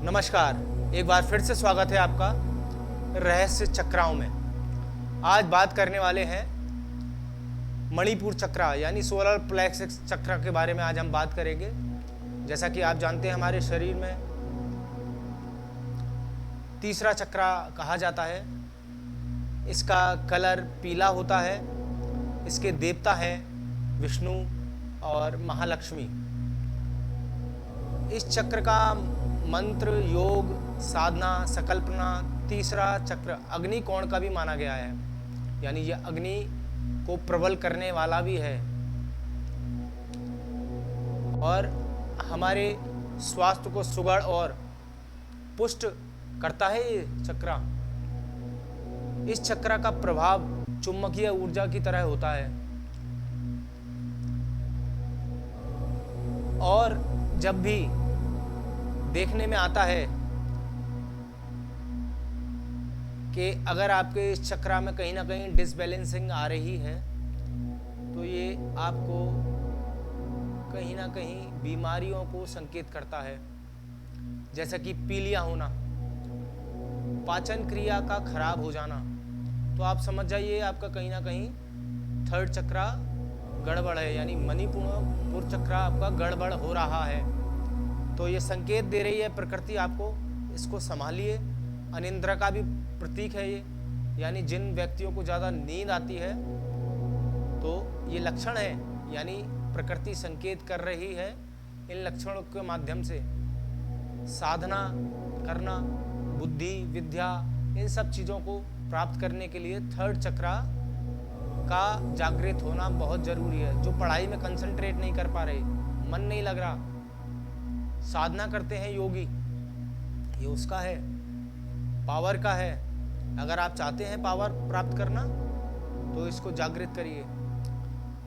नमस्कार। एक बार फिर से स्वागत है आपका रहस्य चक्राओं में। आज बात करने वाले हैं मणिपुर चक्रा यानी सोलर प्लेक्सस चक्र के बारे में। आज हम बात करेंगे। जैसा कि आप जानते हैं, हमारे शरीर में तीसरा चक्रा कहा जाता है। इसका कलर पीला होता है। इसके देवता हैं विष्णु और महालक्ष्मी। इस चक्र का मंत्र, योग, साधना, संकल्पना तीसरा चक्र अग्नि कोण का भी माना गया है, यानी यह अग्नि को प्रबल करने वाला भी है और हमारे स्वास्थ्य को सुगढ़ और पुष्ट करता है। ये चक्र, इस चक्र का प्रभाव चुंबकीय ऊर्जा की तरह होता है और जब भी देखने में आता है कि अगर आपके इस चक्र में कहीं ना कहीं डिसबैलेंसिंग आ रही है तो ये आपको कहीं ना कहीं बीमारियों को संकेत करता है, जैसा कि पीलिया होना, पाचन क्रिया का खराब हो जाना। तो आप समझ जाइए आपका कहीं ना कहीं थर्ड चक्र गड़बड़ है, यानी मणिपुर चक्र आपका गड़बड़ हो रहा है। तो ये संकेत दे रही है प्रकृति आपको, इसको संभालिए। अनिद्रा का भी प्रतीक है ये, यानी जिन व्यक्तियों को ज़्यादा नींद आती है तो ये लक्षण है, यानी प्रकृति संकेत कर रही है। इन लक्षणों के माध्यम से साधना करना, बुद्धि, विद्या, इन सब चीज़ों को प्राप्त करने के लिए थर्ड चक्र का जागृत होना बहुत ज़रूरी है। जो पढ़ाई में कंसंट्रेट नहीं कर पा रहे, मन नहीं लग रहा, साधना करते हैं योगी, ये उसका है, पावर का है। अगर आप चाहते हैं पावर प्राप्त करना तो इसको जागृत करिए।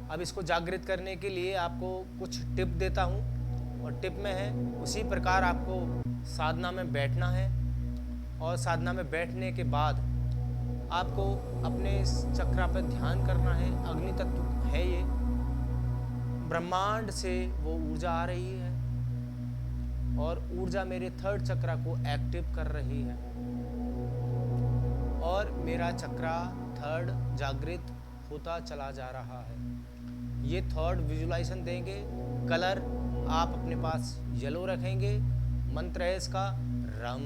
अब इसको जागृत करने के लिए आपको कुछ टिप देता हूँ और टिप में है उसी प्रकार आपको साधना में बैठना है और साधना में बैठने के बाद आपको अपने इस चक्र पर ध्यान करना है। अग्नि तत्व है ये, ब्रह्मांड से वो ऊर्जा आ रही है और ऊर्जा मेरे थर्ड चक्र को एक्टिव कर रही है और मेरा चक्र थर्ड जागृत होता चला जा रहा है। ये थर्ड विजुलाइजेशन देंगे। कलर आप अपने पास येलो रखेंगे। मंत्र है इसका रम।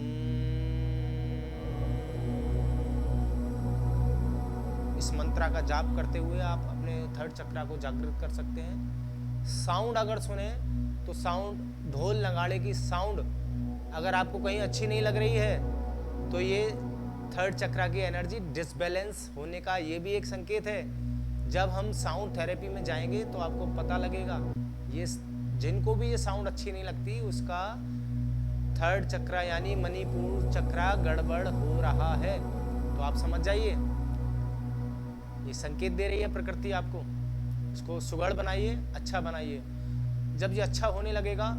इस मंत्र का जाप करते हुए आप अपने थर्ड चक्र को जागृत कर सकते हैं। साउंड अगर सुने तो साउंड, ढोल नगाड़े की साउंड अगर आपको कहीं अच्छी नहीं लग रही है तो ये थर्ड चक्र की एनर्जी डिसबैलेंस होने का ये भी एक संकेत है। जब हम साउंड थेरेपी में जाएंगे तो आपको पता लगेगा। ये जिनको भी ये साउंड अच्छी नहीं लगती उसका थर्ड चक्र यानी मणिपुर चक्र गड़बड़ हो रहा है। तो आप समझ जाइए, ये संकेत दे रही है प्रकृति आपको। इसको सुगढ़ बनाइए, अच्छा बनाइए। जब ये अच्छा होने लगेगा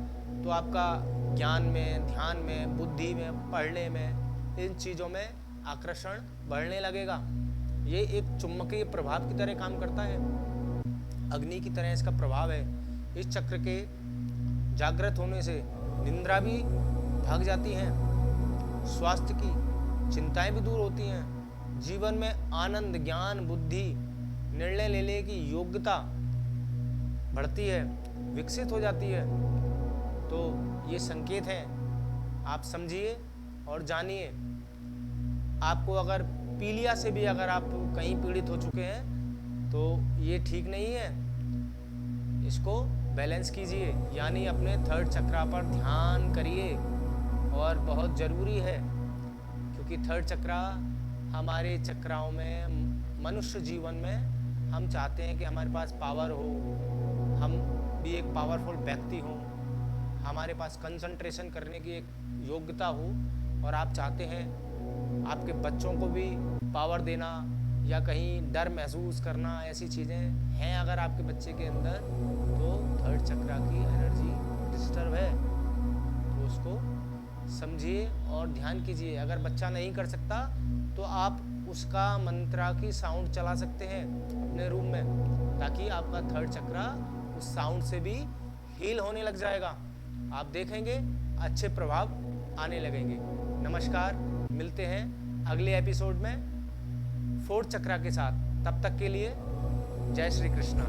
तो आपका ज्ञान में, ध्यान में, बुद्धि में, पढ़ने में, इन चीज़ों में आकर्षण बढ़ने लगेगा। ये एक चुंबकीय प्रभाव की तरह काम करता है, अग्नि की तरह इसका प्रभाव है। इस चक्र के जागृत होने से निद्रा भी भाग जाती है, स्वास्थ्य की चिंताएं भी दूर होती हैं, जीवन में आनंद, ज्ञान, बुद्धि, निर्णय लेने की योग्यता बढ़ती है, विकसित हो जाती है। तो ये संकेत है, आप समझिए और जानिए। आपको अगर पीलिया से भी अगर आप कहीं पीड़ित हो चुके हैं तो ये ठीक नहीं है, इसको बैलेंस कीजिए, यानी अपने थर्ड चक्र पर ध्यान करिए। और बहुत ज़रूरी है क्योंकि थर्ड चक्र हमारे चक्राओं में, मनुष्य जीवन में हम चाहते हैं कि हमारे पास पावर हो, हम भी एक पावरफुल व्यक्ति हों, हमारे पास कंसंट्रेशन करने की एक योग्यता हो और आप चाहते हैं आपके बच्चों को भी पावर देना या कहीं डर महसूस करना, ऐसी चीज़ें हैं अगर आपके बच्चे के अंदर तो थर्ड चक्र की एनर्जी डिस्टर्ब है। तो उसको समझिए और ध्यान कीजिए। अगर बच्चा नहीं कर सकता तो आप उसका मंत्रा की साउंड चला सकते हैं अपने रूम में, ताकि आपका थर्ड चक्र उस साउंड से भी हील होने लग जाएगा। आप देखेंगे अच्छे प्रभाव आने लगेंगे। नमस्कार, मिलते हैं अगले एपिसोड में 4th चक्रा के साथ। तब तक के लिए जय श्री कृष्णा।